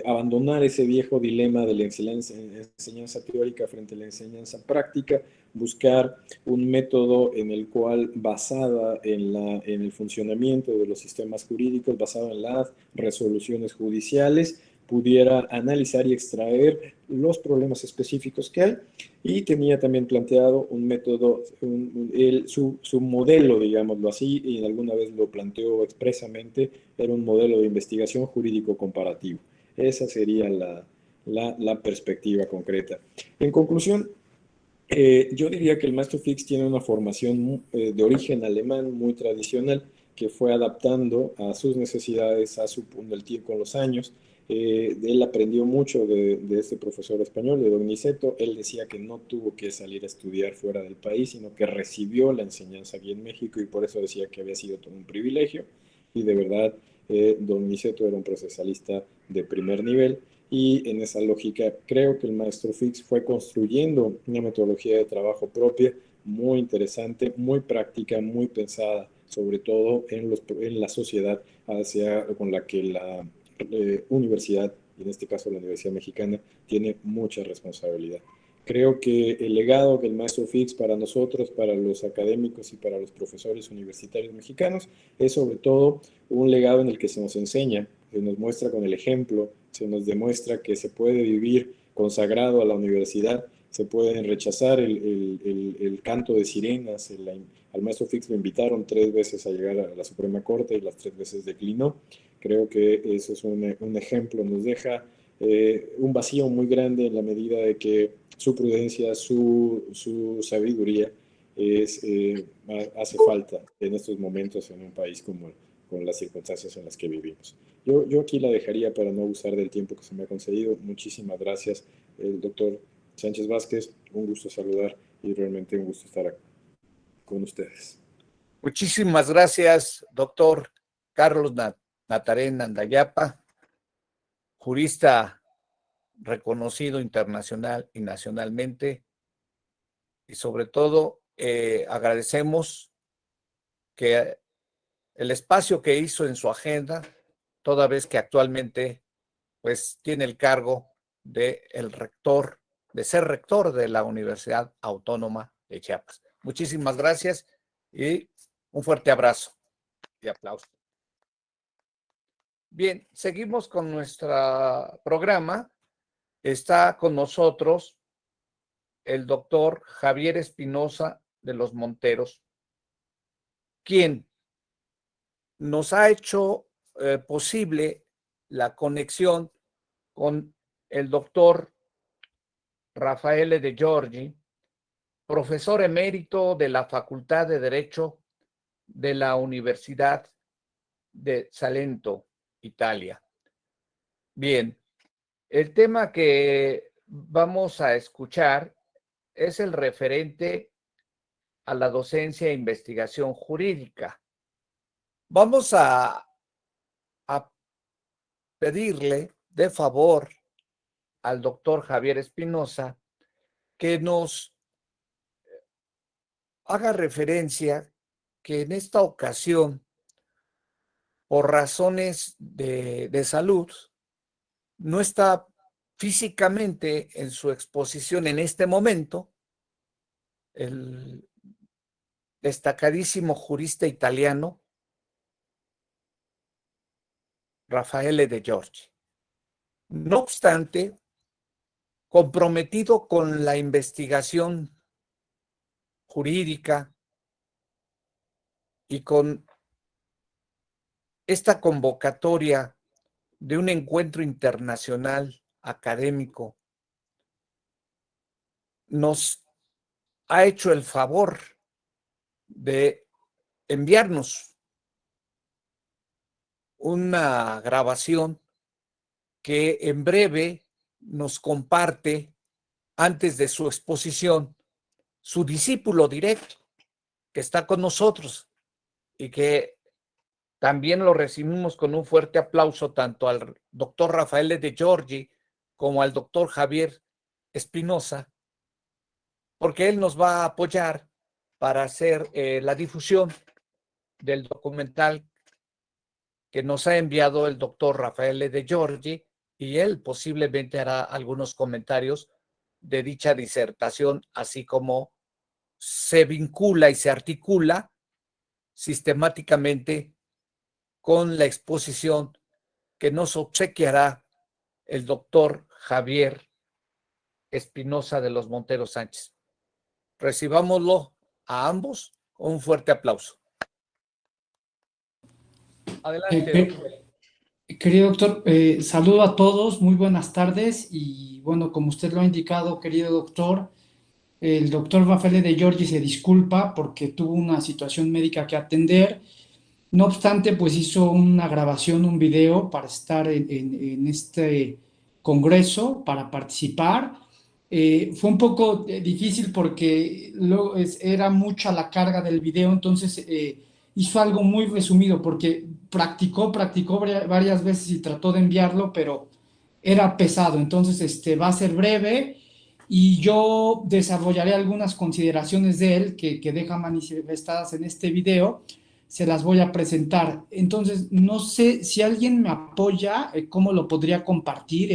Speaker 3: abandonar ese viejo dilema de la enseñanza teórica frente a la enseñanza práctica, buscar un método en el cual, basada en el funcionamiento de los sistemas jurídicos, basado en las resoluciones judiciales, pudiera analizar y extraer los problemas específicos que hay, y tenía también planteado un método, su modelo, digámoslo así, y alguna vez lo planteó expresamente, era un modelo de investigación jurídico comparativo. Esa sería la perspectiva concreta. En conclusión, yo diría que el maestro Fix tiene una formación de origen alemán muy tradicional, que fue adaptando a sus necesidades con los años. Él aprendió mucho de este profesor español, de Donizeto. Él decía que no tuvo que salir a estudiar fuera del país, sino que recibió la enseñanza aquí en México, y por eso decía que había sido todo un privilegio. Y de verdad, Donizeto era un procesalista de primer nivel. Y en esa lógica creo que el maestro Fix fue construyendo una metodología de trabajo propia muy interesante, muy práctica, muy pensada, sobre todo en la sociedad con la que la universidad, y en este caso la Universidad Mexicana, tiene mucha responsabilidad. Creo que el legado del maestro Fix para nosotros, para los académicos y para los profesores universitarios mexicanos, es sobre todo un legado en el que se nos enseña se nos muestra con el ejemplo, se nos demuestra que se puede vivir consagrado a la universidad, se pueden rechazar el canto de sirenas. Al maestro Fix lo invitaron 3 veces a llegar a la Suprema Corte y las 3 veces declinó. Creo que eso es un ejemplo, nos deja un vacío muy grande en la medida de que su prudencia, su sabiduría hace falta en estos momentos en un país como con las circunstancias en las que vivimos. Yo aquí la dejaría para no abusar del tiempo que se me ha concedido. Muchísimas gracias, el doctor Sánchez Vázquez. Un gusto saludar y realmente un gusto estar con ustedes.
Speaker 1: Muchísimas gracias, doctor Carlos Natarén Andayapa, jurista reconocido internacional y nacionalmente, y sobre todo agradecemos que el espacio que hizo en su agenda, toda vez que actualmente pues tiene el cargo de ser rector de la Universidad Autónoma de Chiapas. Muchísimas gracias y un fuerte abrazo y aplauso. Bien, seguimos con nuestro programa. Está con nosotros el doctor Javier Espinosa de los Monteros, quien nos ha hecho posible la conexión con el doctor Raffaele De Giorgi, profesor emérito de la Facultad de Derecho de la Universidad de Salento, Italia. Bien, el tema que vamos a escuchar es el referente a la docencia e investigación jurídica. Vamos a pedirle de favor al doctor Javier Espinosa que nos haga referencia que en esta ocasión, por razones de salud, no está físicamente en su exposición en este momento el destacadísimo jurista italiano Raffaele De Giorgi. No obstante, comprometido con la investigación jurídica y con esta convocatoria de un encuentro internacional académico, nos ha hecho el favor de enviarnos una grabación que en breve nos comparte antes de su exposición su discípulo directo que está con nosotros y que también lo recibimos con un fuerte aplauso tanto al doctor Raffaele De Giorgi como al doctor Javier Espinosa, porque él nos va a apoyar para hacer la difusión del documental que nos ha enviado el doctor Raffaele De Giorgi, y él posiblemente hará algunos comentarios de dicha disertación, así como se vincula y se articula sistemáticamente con la exposición que nos obsequiará el doctor Javier Espinosa de los Monteros Sánchez. Recibámoslo a ambos con un fuerte aplauso. Adelante, doctor.
Speaker 4: Querido doctor, saludo a todos, muy buenas tardes y bueno, como usted lo ha indicado, querido doctor, el doctor Raffaele De Giorgi se disculpa porque tuvo una situación médica que atender. No obstante, pues hizo una grabación, un video para estar en este congreso, para participar. Fue un poco difícil porque era mucha la carga del video, entonces hizo algo muy resumido porque practicó varias veces y trató de enviarlo, pero era pesado. Entonces, va a ser breve y yo desarrollaré algunas consideraciones de él que deja manifestadas en este video. Se las voy a presentar. Entonces, no sé si alguien me apoya, cómo lo podría compartir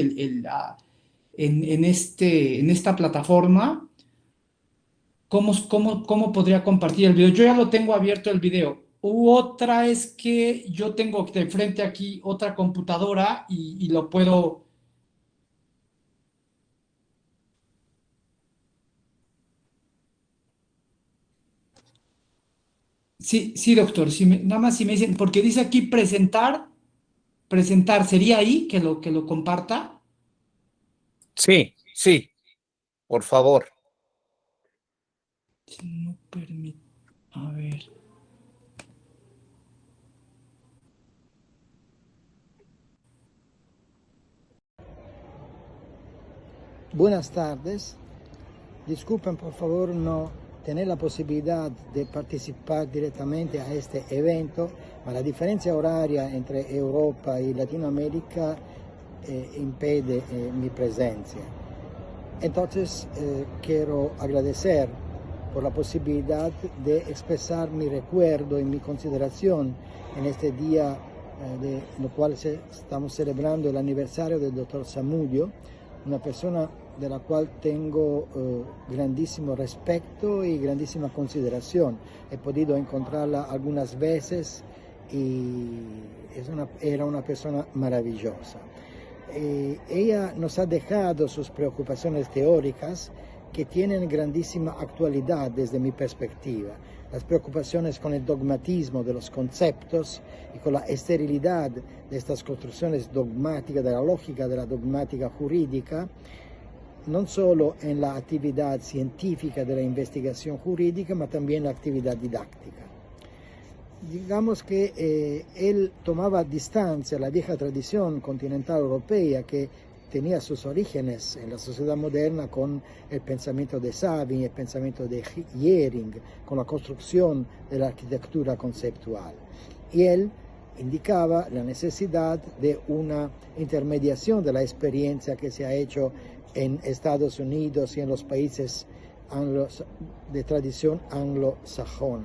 Speaker 4: en esta plataforma. ¿Cómo podría compartir el video? Yo ya lo tengo abierto el video. u otra es que yo tengo de frente aquí otra computadora y lo puedo... Sí, sí, doctor, nada más si me dicen, porque dice aquí presentar, ¿sería ahí que lo comparta?
Speaker 1: Sí, sí, por favor.
Speaker 4: Si no permite, a ver.
Speaker 5: Buenas tardes. Disculpen, por favor, no tener la posibilidad de participar directamente a este evento, pero la diferencia horaria entre Europa y Latinoamérica impide mi presencia. Entonces, quiero agradecer por la posibilidad de expresar mi recuerdo y mi consideración en este día de lo cual estamos celebrando el aniversario del doctor Zamudio, una persona de la cual tengo grandísimo respeto y grandísima consideración. He podido encontrarla algunas veces y era una persona maravillosa. Ella nos ha dejado sus preocupaciones teóricas que tienen grandísima actualidad desde mi perspectiva. Las preocupaciones con el dogmatismo de los conceptos y con la esterilidad de estas construcciones dogmáticas, de la lógica de la dogmática jurídica, non solo en la actividad científica de la investigación jurídica, ma también en la actividad didáctica. Digamos que él tomaba distancia la vieja tradición continental europea que tenía sus orígenes en la sociedad moderna con el pensamiento de Sabin, el pensamiento de Jhering, con la construcción de la arquitectura conceptual. Y él indicaba la necesidad de una intermediación de la experiencia que se ha hecho en Estados Unidos y en los países de tradición anglosajona.